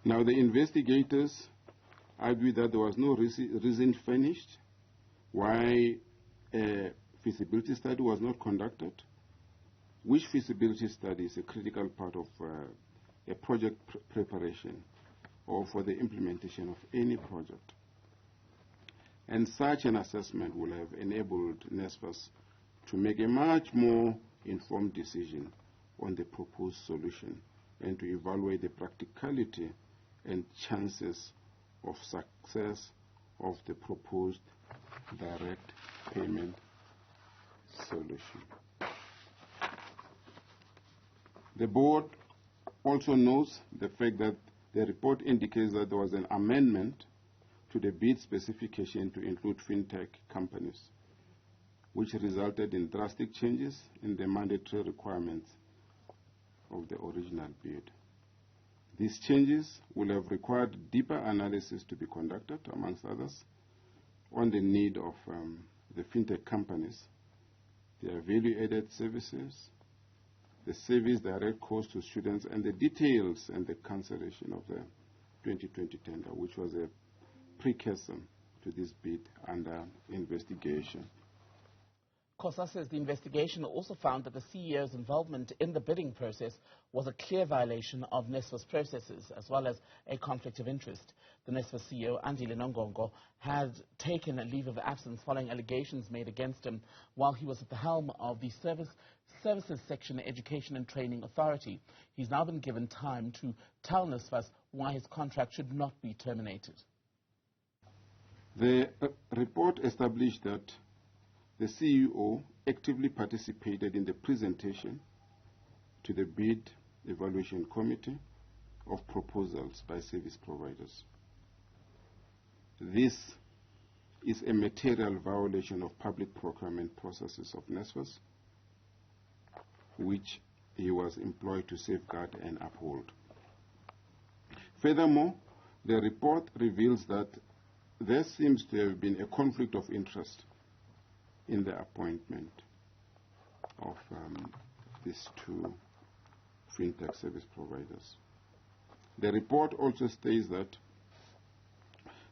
Now, the investigators argued that there was no reason furnished why a feasibility study was not conducted, which feasibility study is a critical part of a project preparation or for the implementation of any project. And such an assessment will have enabled NSFAS to make a much more informed decision on the proposed solution and to evaluate the practicality and chances of success of the proposed direct payment solution. The board also notes the fact that the report indicates that there was an amendment to the bid specification to include fintech companies, which resulted in drastic changes in the mandatory requirements of the original bid. These changes will have required deeper analysis to be conducted, amongst others, on the need of the fintech companies, their value-added services, the service direct cost to students, and the details and the cancellation of the 2020 tender, which was a precursor to this bid under investigation. COSA says the investigation also found that the CEO's involvement in the bidding process was a clear violation of NSFAS processes, as well as a conflict of interest. The NSFAS CEO, Andile Nongogo, had taken a leave of absence following allegations made against him while he was at the helm of the Services Section Education and Training Authority. He's now been given time to tell NSFAS why his contract should not be terminated. The report established that the CEO actively participated in the presentation to the bid evaluation committee of proposals by service providers. This is a material violation of public procurement processes of NSFAS, which he was employed to safeguard and uphold. Furthermore, the report reveals that there seems to have been a conflict of interest in the appointment of these two fintech service providers. The report also states that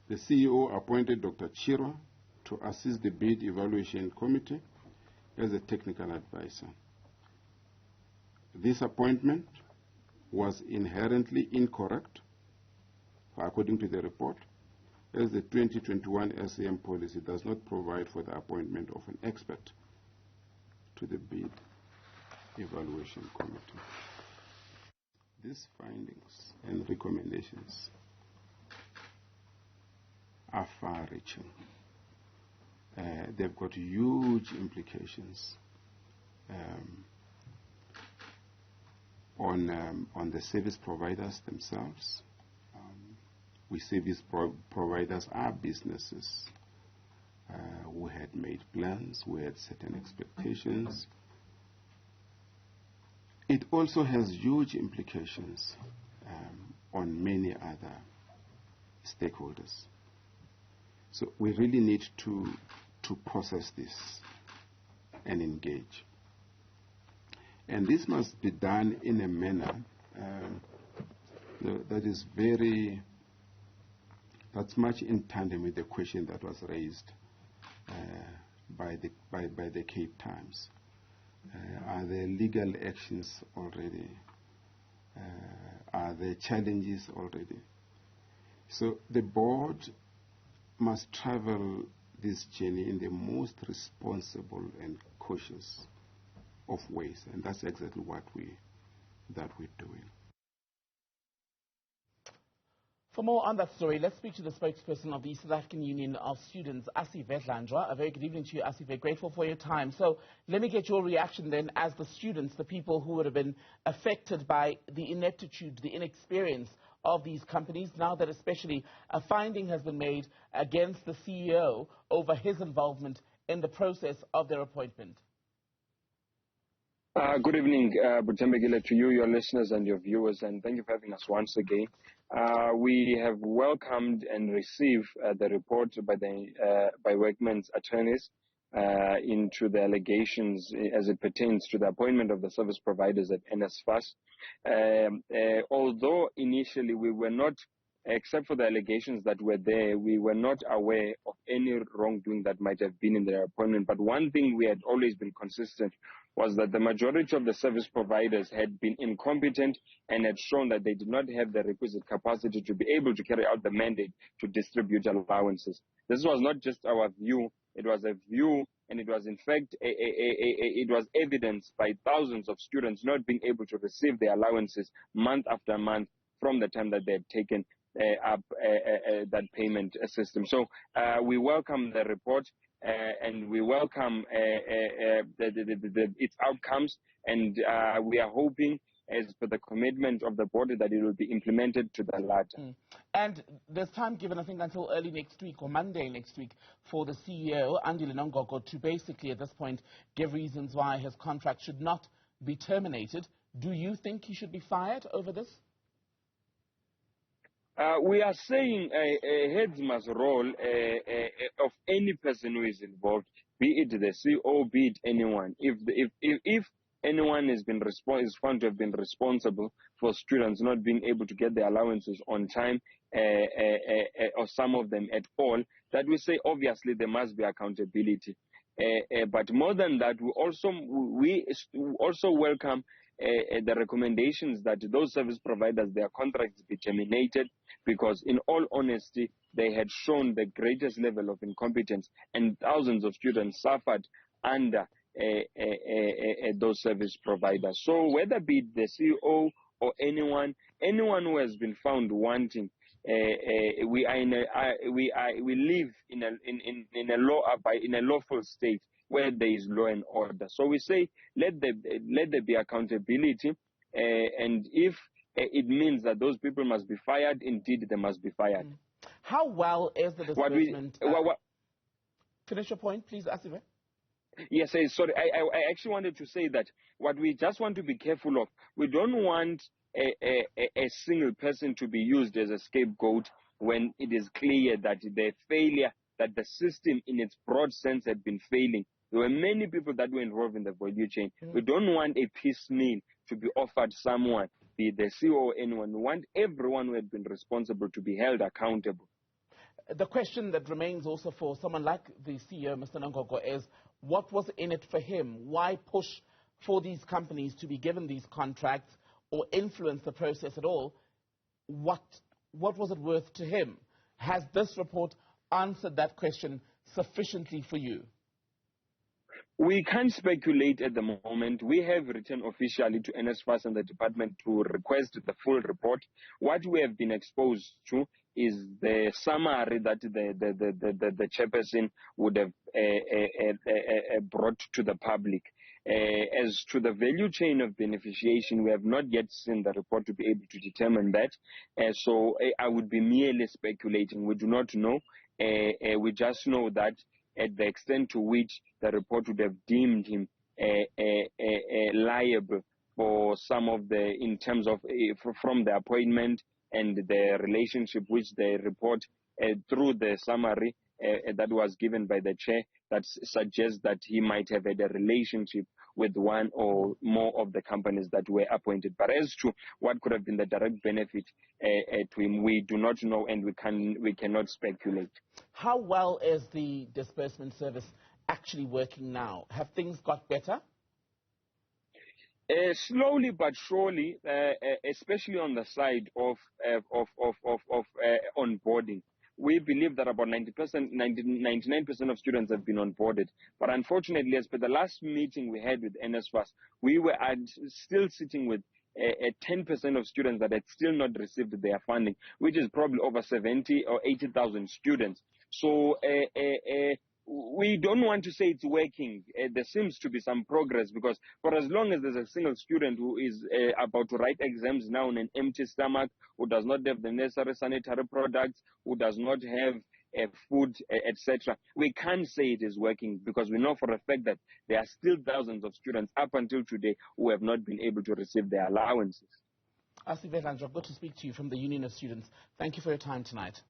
the CEO appointed Dr. Chirwa to assist the bid evaluation committee as a technical advisor. This appointment was inherently incorrect, according to the report, as the 2021 SAM policy does not provide for the appointment of an expert to the bid evaluation committee. These findings and recommendations are far-reaching. They've got huge implications on the service providers themselves. We service providers are businesses who had made plans, who had certain expectations. It also has huge implications on many other stakeholders. So we really need to process this and engage. And this must be done in a manner that is that's much in tandem with the question that was raised by the Cape Times. Are there legal actions already? Are there challenges already? So the board must travel this journey in the most responsible and cautious of ways, and that's exactly what we're doing. For more on that story, let's speak to the spokesperson of the South African Union of Students, Asive Dlanjwa. A very good evening to you, Asive. Grateful for your time. So let me get your reaction then as the students, the people who would have been affected by the ineptitude, the inexperience of these companies, now that especially a finding has been made against the CEO over his involvement in the process of their appointment. Good evening, Butembegile, to you, your listeners and your viewers, and thank you for having us once again. We have welcomed and received the report by Workmen's attorneys into the allegations as it pertains to the appointment of the service providers at NSFAS. Although initially we were not, except for the allegations that were there, we were not aware of any wrongdoing that might have been in their appointment. But one thing we had always been consistent was that the majority of the service providers had been incompetent and had shown that they did not have the requisite capacity to be able to carry out the mandate to distribute allowances. This was not just our view, it was a view, and it was in fact, it was evidenced by thousands of students not being able to receive their allowances month after month from the time that they had taken up that payment system. So we welcome the report and we welcome its outcomes, and we are hoping, as per the commitment of the board, that it will be implemented to the latter. And there's time given, I think, until early next week or Monday next week for the CEO, Andile Nongogo, to basically at this point give reasons why his contract should not be terminated. Do you think he should be fired over this? We are saying heads must roll of any person who is involved, be it the CEO, be it anyone. If anyone is found to have been responsible for students not being able to get their allowances on time, or some of them at all, that we say obviously there must be accountability. But more than that, we also welcome the recommendations that those service providers, their contracts be terminated, because in all honesty, they had shown the greatest level of incompetence, and thousands of students suffered under those service providers. So whether be it the CEO or anyone who has been found wanting, we live in a lawful state where there is law and order. So we say let there be accountability, and if it means that those people must be fired, indeed they must be fired. How well is the disbursement? Finish your point, please, Asive. Yes, sorry. I actually wanted to say that what we just want to be careful of, we don't want a single person to be used as a scapegoat when it is clear that the failure, that the system in its broad sense had been failing. There were many people that were involved in the value chain. We don't want a piecemeal to be offered someone, be it the CEO or anyone. We want everyone who had been responsible to be held accountable. The question that remains also for someone like the CEO, Mr. Nongogo, is what was in it for him? Why push for these companies to be given these contracts or influence the process at all? What was it worth to him? Has this report answered that question sufficiently for you? We can't speculate at the moment. We have written officially to NSFAS and the department to request the full report. What we have been exposed to is the summary that the chairperson would have brought to the public. As to the value chain of beneficiation, we have not yet seen the report to be able to determine that. So I would be merely speculating. We do not know. We just know that at the extent to which the report would have deemed him liable for some of the, in terms of from the appointment and the relationship which the report through the summary that was given by the chair, that suggests that he might have had a relationship with one or more of the companies that were appointed. But as to what could have been the direct benefit to him, we do not know, and we cannot speculate. How well is the disbursement service actually working now? Have things got better? Slowly but surely, especially on the side of onboarding. We believe that about 99% of students have been onboarded. But unfortunately, as per the last meeting we had with NSFAS, we were still sitting with 10% of students that had still not received their funding, which is probably over 70 or 80,000 students. So we don't want to say it's working. There seems to be some progress, because for as long as there's a single student who is about to write exams now on an empty stomach, who does not have the necessary sanitary products, who does not have food, etc., we can't say it is working, because we know for a fact that there are still thousands of students up until today who have not been able to receive their allowances. Asive Dlanjwa, good to speak to you from the Union of Students. Thank you for your time tonight.